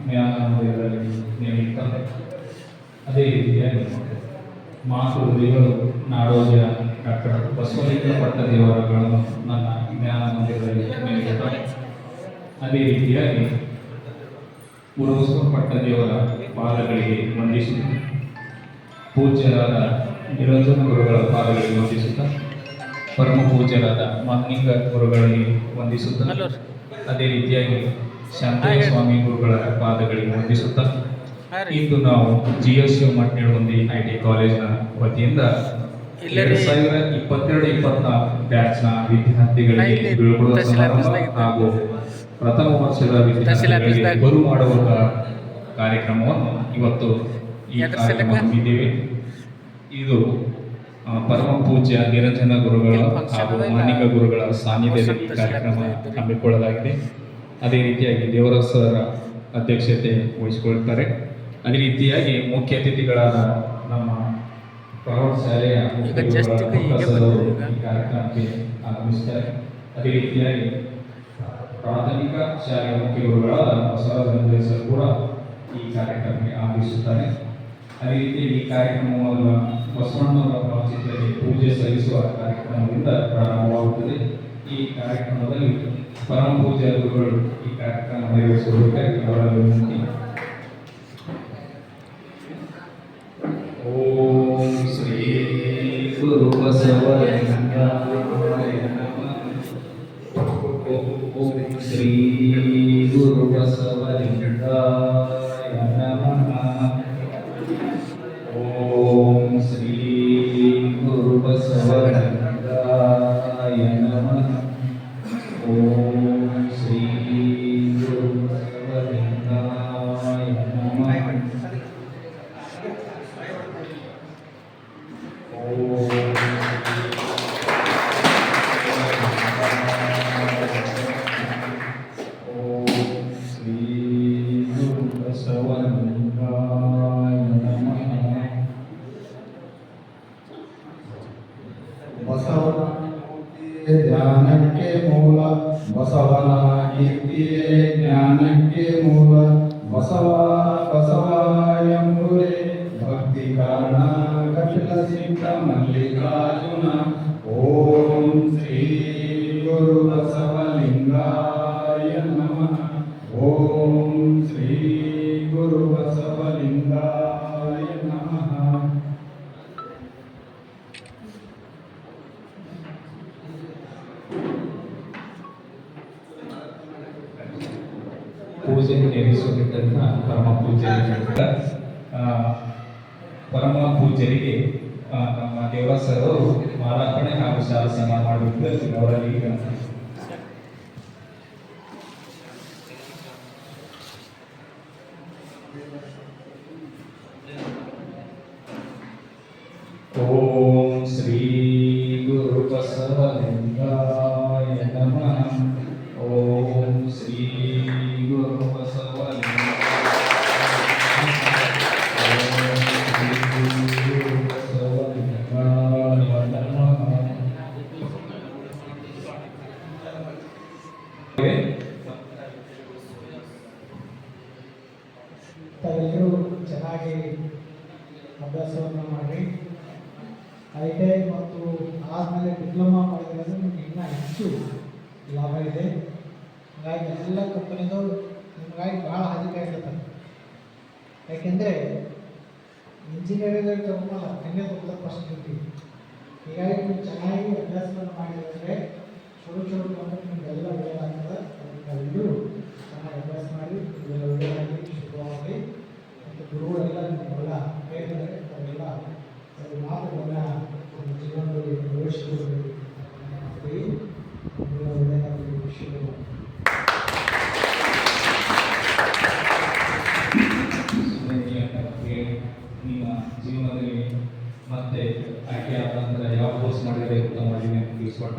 ಜ್ಞಾನೋದಯದಲ್ಲಿ ನೇಮಿತ. ಅದೇ ರೀತಿಯಾಗಿ ಮಾತೃದೇವರು ನಾಡೋಜ ಡಾಕ್ಟರ್ ಬಸವಲಿಂಗ ಪಟ್ಟದೇವರುಗಳನ್ನು ನನ್ನ ಜ್ಞಾನ ಮಂದಿರದಲ್ಲಿ ನೇಮಿತ. ಅದೇ ರೀತಿಯಾಗಿ ಉರುಬಸವ ಪಟ್ಟದೇವರ ಪಾದಗಳಿಗೆ ವಂದಿಸುತ್ತ, ಪೂಜ್ಯರಾದ ನಿರಂಜನ ಗುರುಗಳ ಪಾದಗಳಿಗೆ ವಂದಿಸುತ್ತಾ, ಪರಮ ಪೂಜ್ಯರಾದ ಮಹಲಿಂಗ ಗುರುಗಳಿಗೆ ವಂದಿಸುತ್ತಾ, ಅದೇ ರೀತಿಯಾಗಿ ಶಾಂತೇಯ ಸ್ವಾಮಿ ಗುರುಗಳ ಪಾದಗಳಿಗೆ ವಂದಿಸುತ್ತಾ, ಇಂದು ನಾವು GSU ಮಟ್ನಿಡುವಂದಿ IT ಕಾಲೇಜಿನ ವತಿಯಿಂದ 2022-24 ಬ್ಯಾಚ್ನ ವಿದ್ಯಾರ್ಥಿಗಳಿಗೆ ಬೀಳ್ಕೊಡುವ ಸಮಾರಂಭ ಹಾಗೂ ಪ್ರಥಮ ವರ್ಷದ ವಿದ್ಯಾರ್ಥಿಗಳಿಗೆ ಬರು ಮಾಡುವ ಕಾರ್ಯಕ್ರಮವನ್ನು ಇವತ್ತು ಈ ಕಾರ್ಯಕ್ರಮ ಹಮ್ಮಿದ್ದೇವೆ. ಇದು ಪರಮ ಪೂಜ್ಯ ನಿರಂಜನ ಗುರುಗಳ ಹಾಗೂ ಮಾಣಿಕ ಗುರುಗಳ ಸಾನ್ನಿಧ್ಯದಲ್ಲಿ ಈ ಕಾರ್ಯಕ್ರಮ ಹಮ್ಮಿಕೊಳ್ಳಲಾಗಿದೆ. ಅದೇ ರೀತಿಯಾಗಿ ದೇವರಸರ ಅಧ್ಯಕ್ಷತೆ ವಹಿಸಿಕೊಳ್ಳುತ್ತಾರೆ. ಅದೇ ರೀತಿಯಾಗಿ ಮುಖ್ಯ ಅತಿಥಿಗಳಾದ ನಮ್ಮ ಪ್ರೌಢಶಾಲೆಯ ಈ ಕಾರ್ಯಕ್ರಮಕ್ಕೆ ಆಗಮಿಸುತ್ತಾರೆ. ಅದೇ ರೀತಿಯಾಗಿ ಪ್ರಾಥಮಿಕ ಶಾಲೆಯ ಮುಖ್ಯ ಗುರುಗಳಾದ ಬಸವರಾಜ ಸರ್ ಕೂಡ ಈ ಕಾರ್ಯಕ್ರಮಕ್ಕೆ ಆಗಮಿಸುತ್ತಾರೆ. ಅದೇ ರೀತಿ ಈ ಕಾರ್ಯಕ್ರಮವನ್ನು ಬಸವಣ್ಣವರ ಭಾವಚಿತ್ರಕ್ಕೆ ಪೂಜೆ ಸಲ್ಲಿಸುವ ಕಾರ್ಯಕ್ರಮದಿಂದ ಪ್ರಾರಂಭವಾಗುತ್ತದೆ. ಈ ಕಾರ್ಯಕ್ರಮದಲ್ಲಿ ಪರಮ ಪೂಜ್ಯ ಗುರುಗಳು ಈ ಕಾರ್ಯಕ್ರಮ ನೆರವೇರಿಸುವುದಕ್ಕೆ ಅವರ ವಿನಂತಿ. ಓಂ ಶ್ರೀ ಗುರು ಬಸವಲಿಂಗಾಯ ನಮಃ. ಓಂ ಶ್ರೀ ಗುರು ಬಸವಲಿಂಗಾಯ ನಮಃ. ಓಂ ಶ್ರೀ ಗುರು ಬಸವಲಿಂಗಾಯ ನಮಃ. ಓಂ ಶ್ರೀ ಗುರು ಬಸವಲಿಂಗಾಯ ನಮಃ. ಬಸವನ ಜ್ಞಾನಕ್ಕೆ ಮೂಲ, ಬಸವನ ಕೀರ್ತಿಯೇ ಜ್ಞಾನಕ್ಕೆ ಮೂಲ. ಬಸವ ಬಸವ ಎಂಬುದೇ ಭಕ್ತಿ ಕಾರಣ, ಕಪಿಲ ಸಿದ್ಧ ಮಲ್ಲಿಕಾರ್ಜುನ. ಓಂ ಶ್ರೀ ಗುರು ಬಸವಲಿಂಗಾಯ ನಮಃ. ಓಂ ಶ್ರೀ ಗುರು ಬಸವಲಿಂಗಾಯ ನಮಃ. ಪೂಜೆ ನೇಮಿಸುತ್ತಿದ್ದಂಥ ಪರಮ ಪೂಜ್ಯರಿಗೆ ನಮ್ಮ ದೇವಸರು ಮಾಲಾರ್ಪಣೆ ಹಾಗೂ ಶಾಲಾ ಸನ್ಮಾನ ಮಾಡಬೇಕು. ಅವರಲ್ಲಿ ಓಂ ಶ್ರೀ ಗುರು ಬಸವಲಿಂಗಾಯ ನಮಃ. ಓಂ ಶ್ರೀ ಗುರು ಬಸವಲಿಂಗಾಯ ನಮಃ. ತಾವೆಲ್ಲರೂ ಚೆನ್ನಾಗಿ ಅಭ್ಯಾಸವನ್ನು ಮಾಡಿ ITI ಮತ್ತು ಆದಮೇಲೆ ಡಿಪ್ಲೊಮಾ ಮಾಡಿದ್ರೆ ನಿಮಗೆ ಇನ್ನೂ ಹೆಚ್ಚು ಲಾಭ ಇದೆ. ಹಾಗಾಗಿ ಎಲ್ಲ ಕಂಪನಿದವರು ನಿಮಗಾಗಿ ಭಾಳ ಹಾದಿಕಾಗಿರ್ತಾರೆ. ಯಾಕೆಂದರೆ ಇಂಜಿನಿಯರಿಂಗ್ ತಗೊಂಬಲ್ಲ ಹಂಗೆ ಫಸ್ಟ್ ಇರ್ತೀವಿ. ಹೀಗಾಗಿ ನೀವು ಚೆನ್ನಾಗಿ ಅಭ್ಯಾಸವನ್ನು ಮಾಡಿದರೆ ಚಲೋ ಚಲೋ ಕಂಪನಿ ನಿಮಗೆಲ್ಲ ಒಳ್ಳೆಯದಾಗ್ತದೆ. ಅದಕ್ಕೆ ನಾವೆಲ್ಲರೂ ಚೆನ್ನಾಗಿ ಅಭ್ಯಾಸ ಮಾಡಿ ನಿಮಗೆಲ್ಲ ಒಳ್ಳೆಯದಾಗಿ ಶುಭವಾಗಿ ಮತ್ತು ಗುರುಗಳೆಲ್ಲ ನಿಮಗೆಲ್ಲ ಹೇಳಿದರೆ ಅವೆಲ್ಲ ಅದು ಮಾತುಗಳನ್ನ ನಮ್ಮ ಜೀವನದಲ್ಲಿ ಅಳವಡಿಸಿಕೊಳ್ಳಬೇಕು. ಒಳ್ಳೆಯದಾಗಿ ವಿಷಯ ನಿಮ್ಮ ಜೀವನದಲ್ಲಿ ಮತ್ತೆ ಆಯ್ಕೆ ಆದ ನಂತರ ಯಾವ ಕೋರ್ಸ್ ಮಾಡಿದರೆ ಉತ್ತಮವಾಗಿ ತಿಳಿಸ್ಕೊಡ್ತಾರೆ.